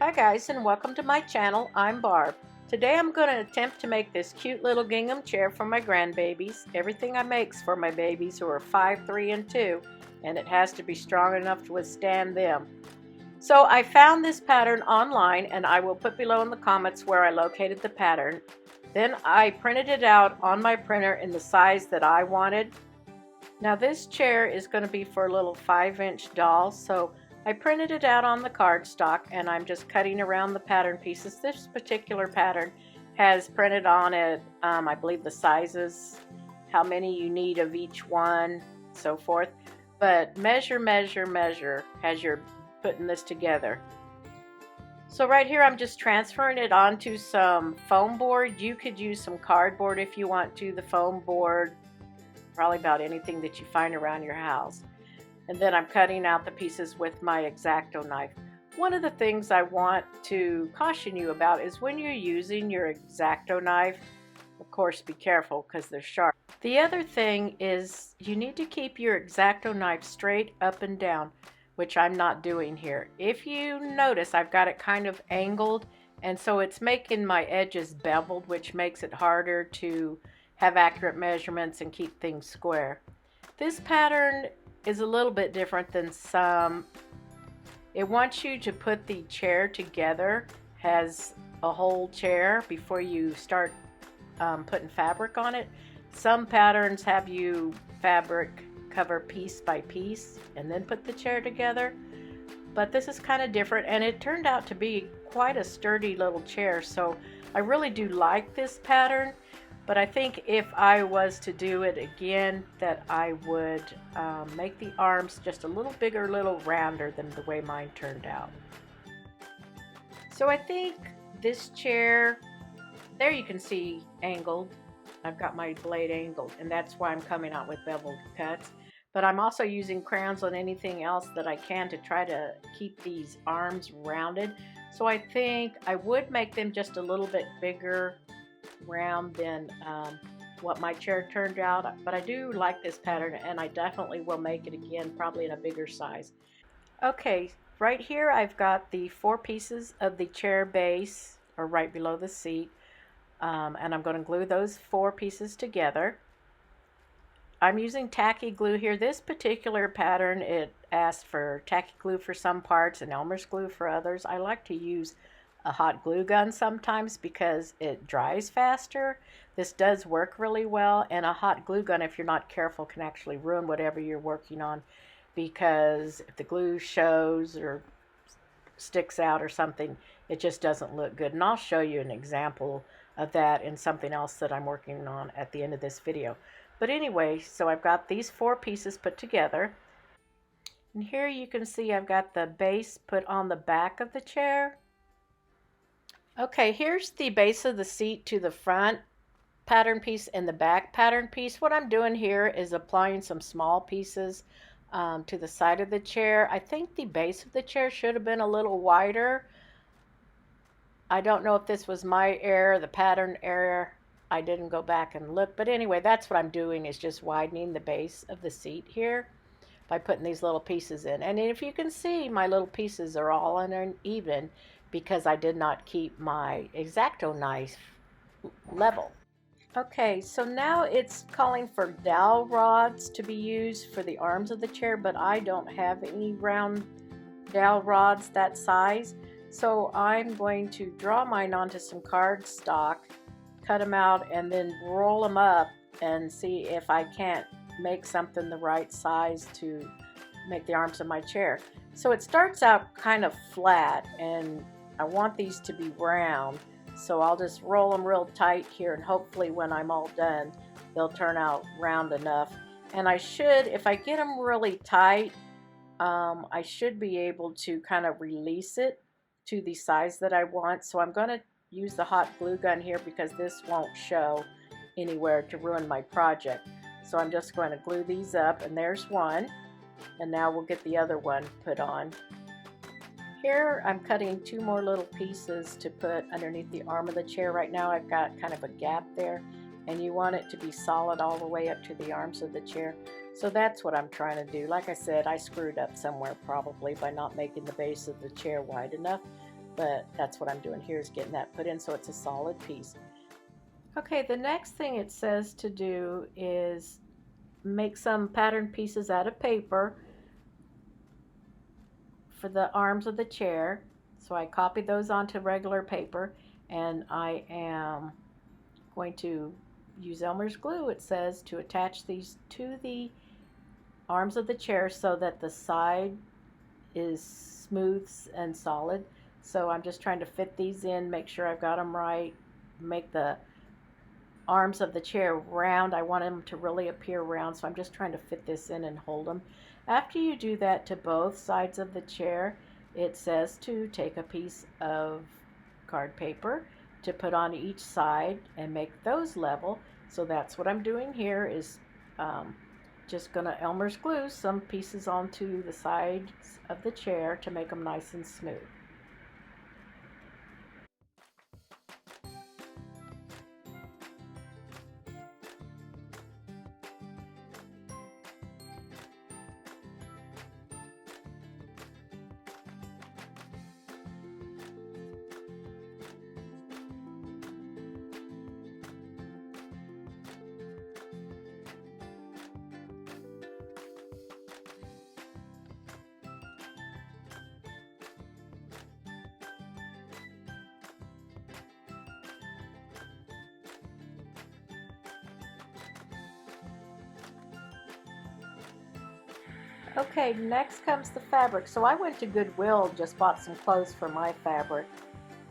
Hi guys, and welcome to my channel. I'm Barb. Today I'm going to attempt to make this cute little gingham chair for my grandbabies. Everything I make's for my babies who are 5, 3, and 2, and it has to be strong enough to withstand them. So I found this pattern online, and I will put below in the comments where I located the pattern. Then I printed it out on my printer in the size that I wanted. Now this chair is going to be for a little 5-inch doll, so I printed it out on the cardstock and I'm just cutting around the pattern pieces. This particular pattern has printed on it, I believe the sizes, how many you need of each one, so forth. But measure, measure, measure as you're putting this together. So right here I'm just transferring it onto some foam board. You could use some cardboard if you want to. The foam board, probably about anything that you find around your house. And then I'm cutting out the pieces with my X-Acto knife. One of the things I want to caution you about is when you're using your X-Acto knife, of course be careful because they're sharp. The other thing is you need to keep your X-Acto knife straight up and down, which I'm not doing here. If you notice, I've got it kind of angled, and so it's making my edges beveled, which makes it harder to have accurate measurements and keep things square. This pattern is a little bit different than some. It wants you to put the chair together as a whole chair before you start putting fabric on it. Some patterns have you fabric cover piece by piece and then put the chair together, but this is kind of different, and it turned out to be quite a sturdy little chair, so I really do like this pattern. But I think if I was to do it again, that I would make the arms just a little bigger, a little rounder than the way mine turned out. So I think this chair, there you can see angled. I've got my blade angled, and that's why I'm coming out with beveled cuts. But I'm also using crayons on anything else that I can to try to keep these arms rounded. So I think I would make them just a little bit bigger round than what my chair turned out, but I do like this pattern and I definitely will make it again, probably in a bigger size. Okay, right here I've got the 4 pieces of the chair base, or right below the seat, and I'm going to glue those 4 pieces together. I'm using Tacky Glue here. This particular pattern, it asks for Tacky Glue for some parts and Elmer's glue for others. I like to use a hot glue gun sometimes because it dries faster. This does work really well, and a hot glue gun, if you're not careful, can actually ruin whatever you're working on, because if the glue shows or sticks out or something, it just doesn't look good. And I'll show you an example of that in something else that I'm working on at the end of this video. But anyway, so I've got these 4 pieces put together, and here you can see I've got the base put on the back of the chair. Okay, here's the base of the seat to the front pattern piece and the back pattern piece. What I'm doing here is applying some small pieces to the side of the chair. I think the base of the chair should have been a little wider. I don't know if this was my error, the pattern error. I didn't go back and look, but anyway, that's what I'm doing, is just widening the base of the seat here by putting these little pieces in. And if you can see, my little pieces are all uneven because I did not keep my X-Acto knife level. Okay, so now it's calling for dowel rods to be used for the arms of the chair, but I don't have any round dowel rods that size. So I'm going to draw mine onto some cardstock, cut them out, and then roll them up and see if I can't make something the right size to make the arms of my chair. So it starts out kind of flat, and I want these to be round, so I'll just roll them real tight here, and hopefully when I'm all done they'll turn out round enough. And I should, if I get them really tight, I should be able to kind of release it to the size that I want. So I'm going to use the hot glue gun here because this won't show anywhere to ruin my project. So I'm just going to glue these up, and there's one, and now we'll get the other one put on. Here I'm cutting 2 more little pieces to put underneath the arm of the chair. Right now I've got kind of a gap there, and you want it to be solid all the way up to the arms of the chair. So that's what I'm trying to do. Like I said, I screwed up somewhere probably by not making the base of the chair wide enough. but that's what I'm doing here, is getting that put in so it's a solid piece. Okay, the next thing it says to do is make some pattern pieces out of paper for the arms of the chair. So I copied those onto regular paper, and I am going to use Elmer's glue, it says, to attach these to the arms of the chair so that the side is smooth and solid. So I'm just trying to fit these in, make sure I've got them right, make the arms of the chair round. I want them to really appear round, so I'm just trying to fit this in and hold them. After you do that to both sides of the chair, it says to take a piece of card paper to put on each side and make those level. So that's what I'm doing here, is just gonna Elmer's glue some pieces onto the sides of the chair to make them nice and smooth. Okay, next comes the fabric. So I went to Goodwill, just bought some clothes for my fabric.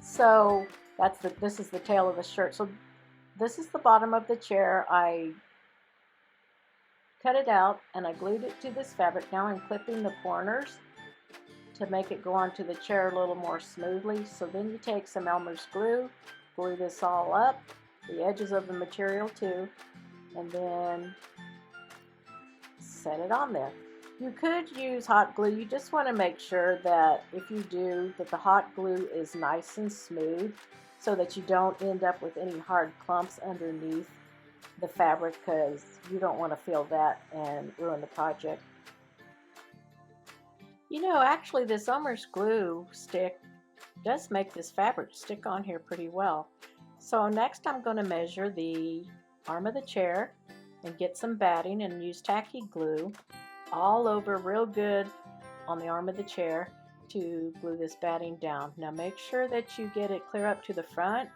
So this is the tail of the shirt. So this is the bottom of the chair. I cut it out and I glued it to this fabric. Now I'm clipping the corners to make it go onto the chair a little more smoothly. So then you take some Elmer's glue, glue this all up, the edges of the material too, and then set it on there. You could use hot glue. You just want to make sure that if you do, that the hot glue is nice and smooth so that you don't end up with any hard clumps underneath the fabric, because you don't want to feel that and ruin the project. You know, actually this Elmer's glue stick does make this fabric stick on here pretty well. So next I'm going to measure the arm of the chair and get some batting and use Tacky Glue all over real good on the arm of the chair to glue this batting down. Now make sure that you get it clear up to the front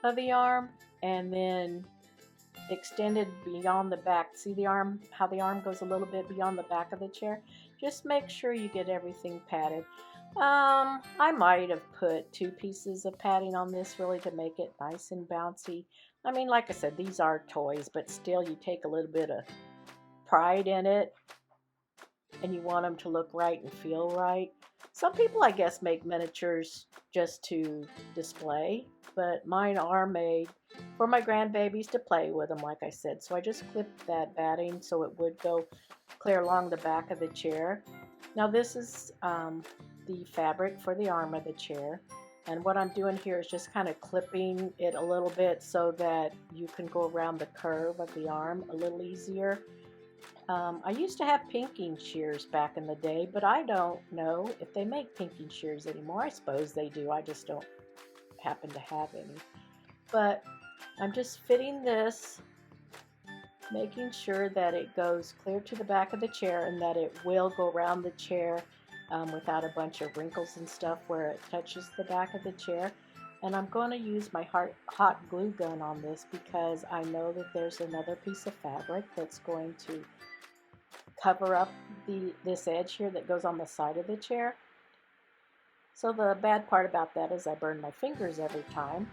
of the arm and then extended beyond the back. See the arm, how the arm goes a little bit beyond the back of the chair? Just make sure you get everything padded. I might have put 2 pieces of padding on this really to make it nice and bouncy. I mean, like I said, these are toys, but still you take a little bit of pride in it and you want them to look right and feel right. Some people, I guess, make miniatures just to display, but mine are made for my grandbabies to play with them, like I said. So I just clipped that batting so it would go clear along the back of the chair. Now this is the fabric for the arm of the chair, and what I'm doing here is just kind of clipping it a little bit so that you can go around the curve of the arm a little easier. I used to have pinking shears back in the day, but I don't know if they make pinking shears anymore. I suppose they do. I just don't happen to have any. But I'm just fitting this, making sure that it goes clear to the back of the chair and that it will go around the chair without a bunch of wrinkles and stuff where it touches the back of the chair. And I'm going to use my hot glue gun on this because I know that there's another piece of fabric that's going to cover up this edge here that goes on the side of the chair. So the bad part about that is I burn my fingers every time.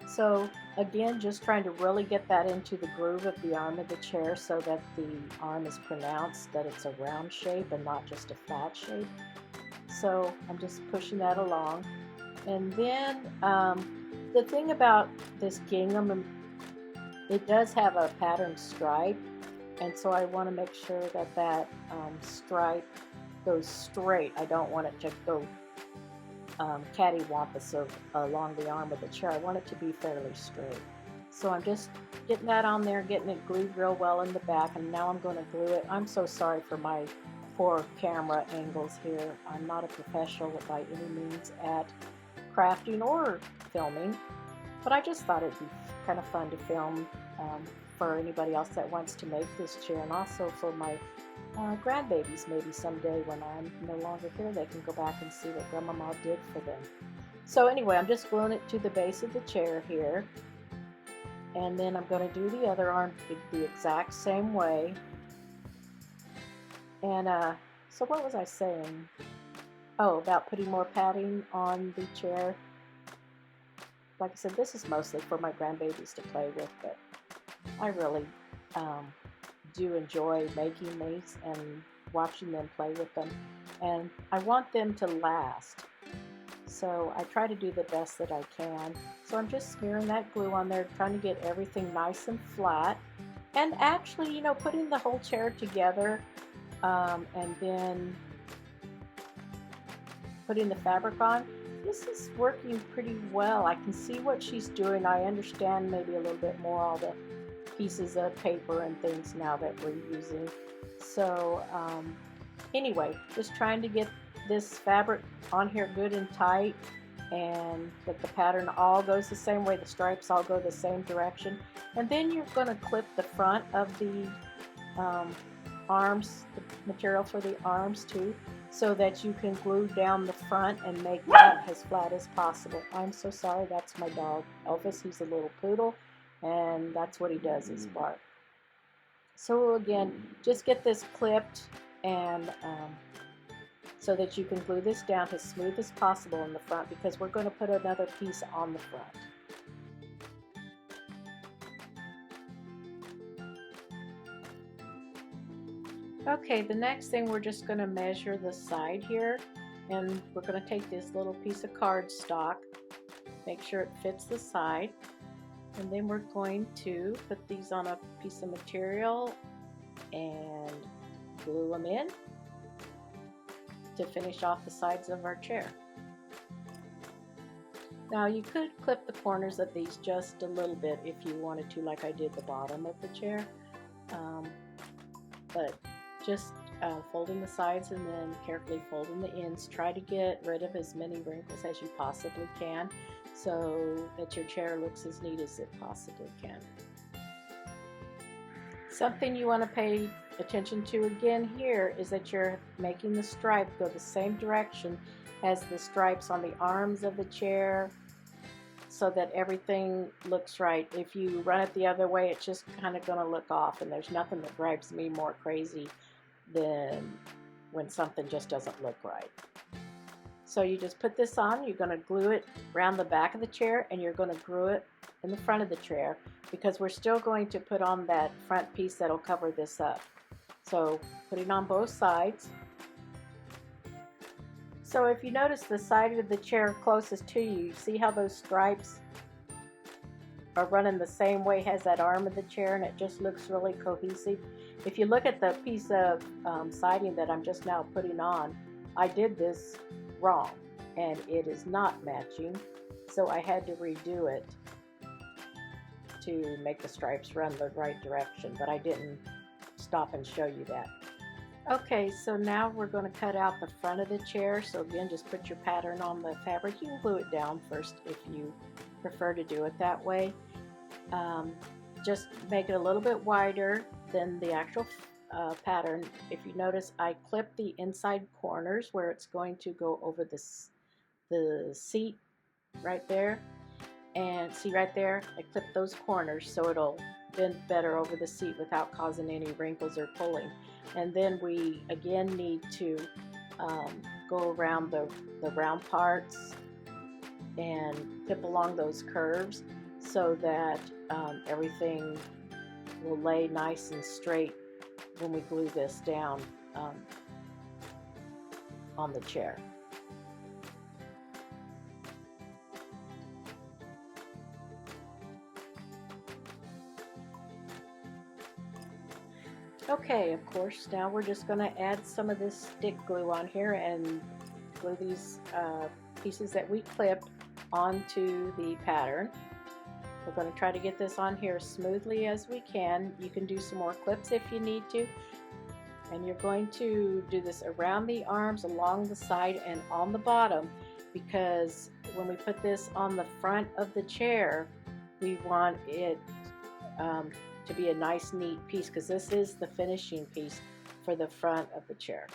So again, just trying to really get that into the groove of the arm of the chair so that the arm is pronounced, that it's a round shape and not just a flat shape. So I'm just pushing that along. And then the thing about this gingham, it does have a patterned stripe, and so I want to make sure that that stripe goes straight. I don't want it to go cattywampus along the arm of the chair. I want it to be fairly straight. So I'm just getting that on there, getting it glued real well in the back, and now I'm going to glue it. I'm so sorry for my poor camera angles here. I'm not a professional by any means at crafting or filming, but I just thought it'd be kind of fun to film for anybody else that wants to make this chair, and also for my grandbabies. Maybe someday when I'm no longer here, they can go back and see what Grandmama did for them. So anyway, I'm just gluing it to the base of the chair here, and then I'm going to do the other arm the exact same way. And so what was I saying? Oh, about putting more padding on the chair. Like I said, this is mostly for my grandbabies to play with, but I really do enjoy making these and watching them play with them, and I want them to last, so I try to do the best that I can. So I'm just smearing that glue on there, trying to get everything nice and flat, and actually, you know, putting the whole chair together and then putting the fabric on, this is working pretty well. I can see what she's doing. I understand maybe a little bit more all the pieces of paper and things now that we're using. So anyway, just trying to get this fabric on here good and tight, and that the pattern all goes the same way, the stripes all go the same direction. And then you're going to clip the front of the arms, the material for the arms too, so that you can glue down the front and make that as flat as possible. I'm so sorry, that's my dog Elvis. He's a little poodle, and that's what he does, is bark. So again, just get this clipped, and so that you can glue this down as smooth as possible in the front, because we're going to put another piece on the front. Okay, the next thing, we're just going to measure the side here, and we're going to take this little piece of cardstock, make sure it fits the side, and then we're going to put these on a piece of material and glue them in to finish off the sides of our chair. Now you could clip the corners of these just a little bit if you wanted to, like I did the bottom of the chair, but just folding the sides and then carefully folding the ends. Try to get rid of as many wrinkles as you possibly can, so that your chair looks as neat as it possibly can. Something you want to pay attention to again here is that you're making the stripe go the same direction as the stripes on the arms of the chair, so that everything looks right. If you run it the other way, it's just kind of going to look off, and there's nothing that drives me more crazy than when something just doesn't look right. So you just put this on, you're going to glue it around the back of the chair, and you're going to glue it in the front of the chair, because we're still going to put on that front piece that'll cover this up. So put it on both sides. So if you notice the side of the chair closest to you, see how those stripes are running the same way as that arm of the chair, and it just looks really cohesive. If you look at the piece of siding that I'm just now putting on, I did this wrong, and it is not matching, so I had to redo it to make the stripes run the right direction, but I didn't stop and show you that. Okay, so now we're going to cut out the front of the chair. So again, just put your pattern on the fabric. You can glue it down first if you prefer to do it that way. Just make it a little bit wider than the actual pattern. If you notice, I clipped the inside corners where it's going to go over the seat right there. And see right there, I clipped those corners so it'll bend better over the seat without causing any wrinkles or pulling. And then we again need to go around the round parts and clip along those curves so that everything will lay nice and straight when we glue this down on the chair. Okay, of course, now we're just going to add some of this stick glue on here and glue these pieces that we clipped onto the pattern. We're going to try to get this on here as smoothly as we can. You can do some more clips if you need to. And you're going to do this around the arms, along the side, and on the bottom, because when we put this on the front of the chair, we want it to be a nice, neat piece, because this is the finishing piece for the front of the chair.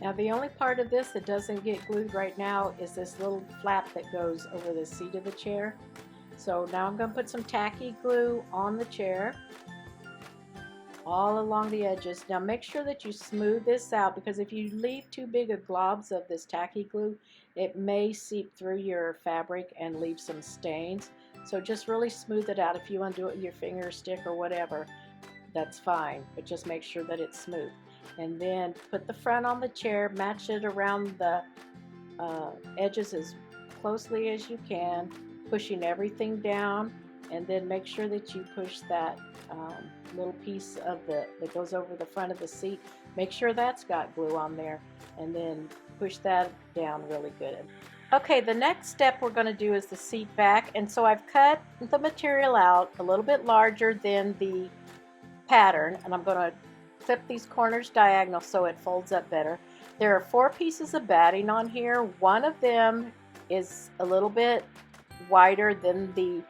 Now the only part of this that doesn't get glued right now is this little flap that goes over the seat of the chair. So now I'm going to put some tacky glue on the chair, all along the edges. Now make sure that you smooth this out, because if you leave too big of globs of this tacky glue, it may seep through your fabric and leave some stains. So just really smooth it out. If you want to do it with your finger, stick, or whatever, that's fine, but just make sure that it's smooth. And then put the front on the chair, match it around the edges as closely as you can, pushing everything down, and then make sure that you push that little piece of that goes over the front of the seat. Make sure that's got glue on there, and then push that down really good. Okay, the next step we're going to do is the seat back, and so I've cut the material out a little bit larger than the pattern, and I'm going to clip these corners diagonal so it folds up better. There are 4 pieces of batting on here. One of them is a little bit wider than the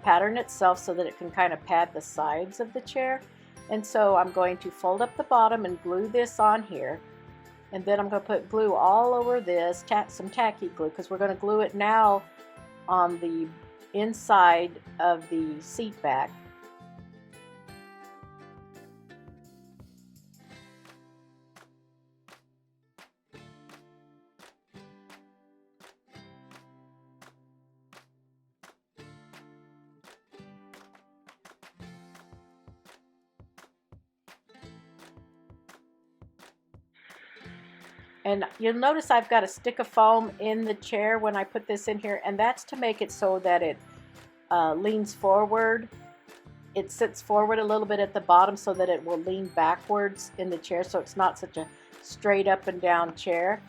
pattern itself, so that it can kind of pad the sides of the chair. And so I'm going to fold up the bottom and glue this on here. And then I'm going to put glue all over this, some tacky glue, because we're going to glue it now on the inside of the seat back. And you'll notice I've got a stick of foam in the chair when I put this in here, and that's to make it so that it leans forward. It sits forward a little bit at the bottom so that it will lean backwards in the chair, so it's not such a straight up and down chair.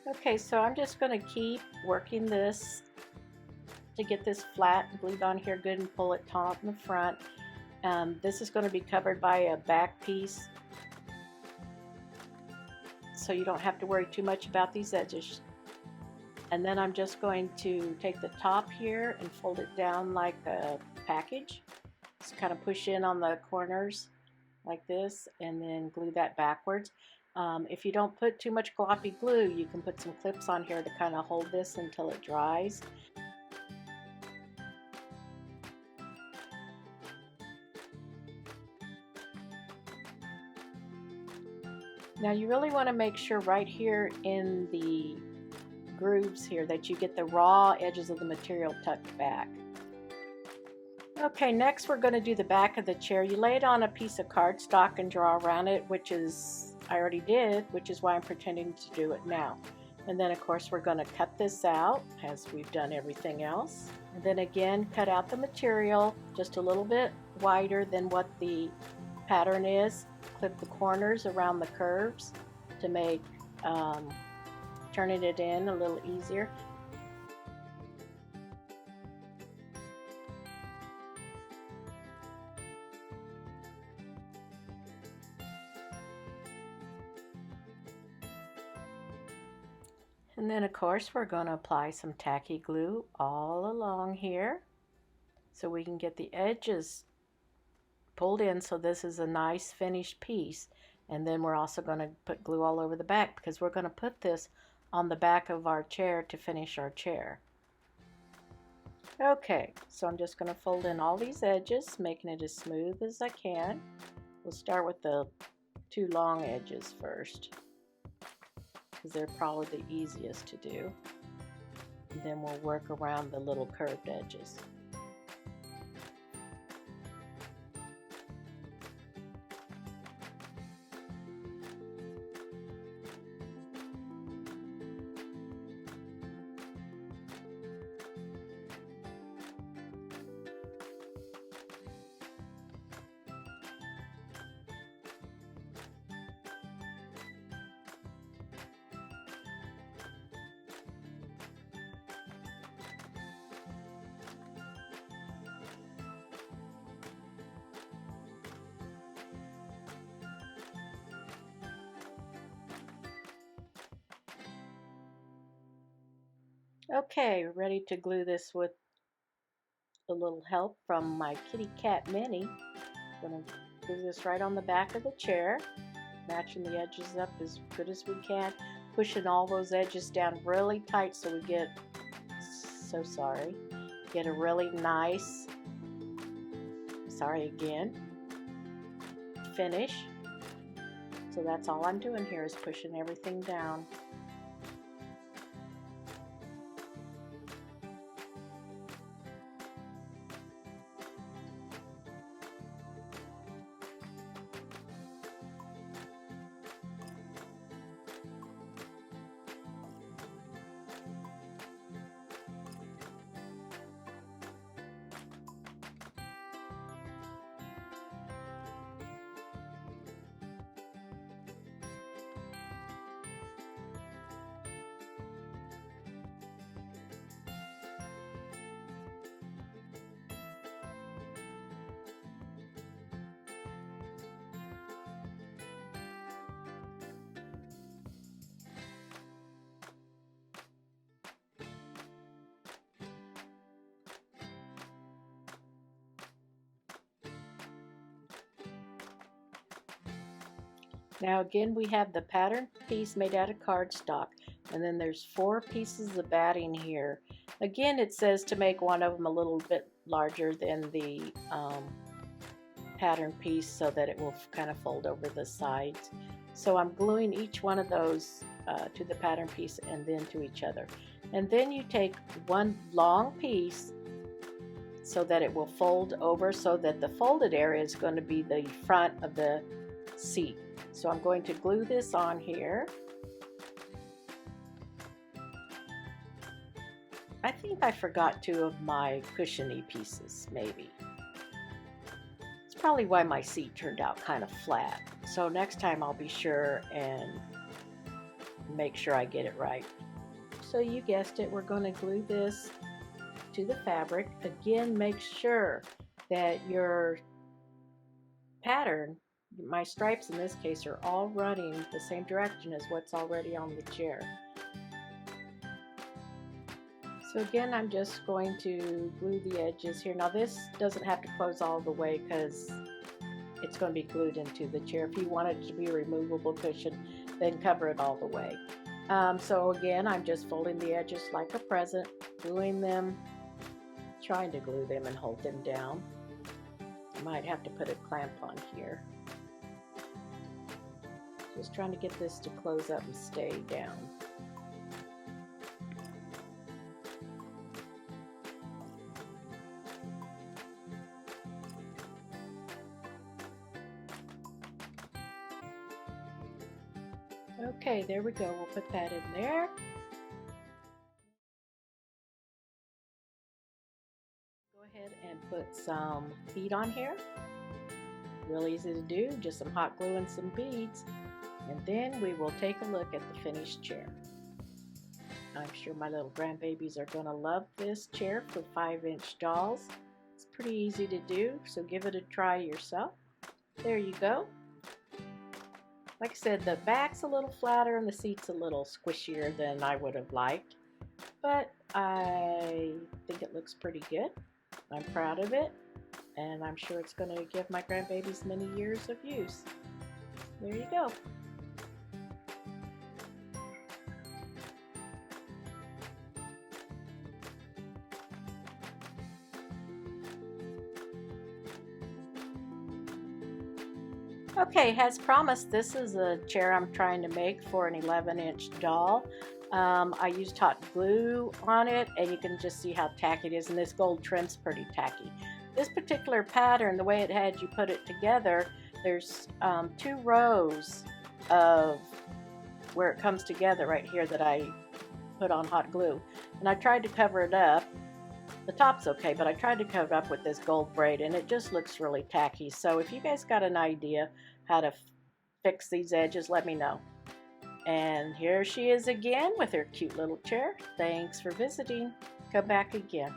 Okay, so I'm just going to keep working this to get this flat and glued on here good and pull it taut in the front. This is going to be covered by a back piece, so you don't have to worry too much about these edges. And then I'm just going to take the top here and fold it down like a package. Just kind of push in on the corners like this, and then glue that backwards. If you don't put too much gloppy glue, you can put some clips on here to kind of hold this until it dries. Now you really want to make sure right here in the grooves here that you get the raw edges of the material tucked back. Okay, next we're going to do the back of the chair. You lay it on a piece of cardstock and draw around it, which is, I already did, which is why I'm pretending to do it now. And then of course we're going to cut this out as we've done everything else. And then again cut out the material just a little bit wider than what the pattern is. Clip the corners around the curves to make turning it in a little easier. And then of course we're going to apply some tacky glue all along here so we can get the edges pulled in, so this is a nice finished piece. And then we're also going to put glue all over the back because we're going to put this on the back of our chair to finish our chair. Okay, so I'm just going to fold in all these edges, making it as smooth as I can. We'll start with the two long edges first because they're probably the easiest to do. And then we'll work around the little curved edges. Okay, ready to glue this with a little help from my kitty cat Minnie. I'm going to glue this right on the back of the chair, matching the edges up as good as we can, pushing all those edges down really tight so we get, get a really nice, finish. So that's all I'm doing here is pushing everything down. Now again, we have the pattern piece made out of cardstock, and then there's 4 pieces of batting here. Again, it says to make one of them a little bit larger than the pattern piece so that it will kind of fold over the sides. So I'm gluing each one of those to the pattern piece and then to each other. And then you take one long piece so that it will fold over, so that the folded area is going to be the front of the seat. So I'm going to glue this on here. I think I forgot 2 of my cushiony pieces, maybe. It's probably why my seat turned out kind of flat. So next time I'll be sure and make sure I get it right. So you guessed it, we're going to glue this to the fabric. Again, make sure that your pattern, my stripes in this case, are all running the same direction as what's already on the chair. So again, I'm just going to glue the edges here. Now this doesn't have to close all the way because it's going to be glued into the chair. If you want it to be a removable cushion, then cover it all the way. So again, I'm just folding the edges like a present, gluing them, trying to glue them and hold them down. I might have to put a clamp on here. Just trying to get this to close up and stay down. Okay, there we go. We'll put that in there. Go ahead and put some feet on here. Real easy to do, just some hot glue and some beads. And then we will take a look at the finished chair. I'm sure my little grandbabies are going to love this chair for 5-inch dolls. It's pretty easy to do, so give it a try yourself. There you go. Like I said, the back's a little flatter and the seat's a little squishier than I would have liked, but I think it looks pretty good. I'm proud of it. and I'm sure it's going to give my grandbabies many years of use. There you go. Okay, as promised, this is a chair I'm trying to make for an 11-inch doll. I used hot glue on it, and you can just see how tacky it is, and this gold trim's pretty tacky. This particular pattern, the way it had you put it together, there's 2 rows of where it comes together right here that I put on hot glue, and I tried to cover it up. The top's okay, but I tried to cover it up with this gold braid, and it just looks really tacky. So if you guys got an idea how to fix these edges, let me know. And here she is again with her cute little chair. Thanks for visiting. Come back again.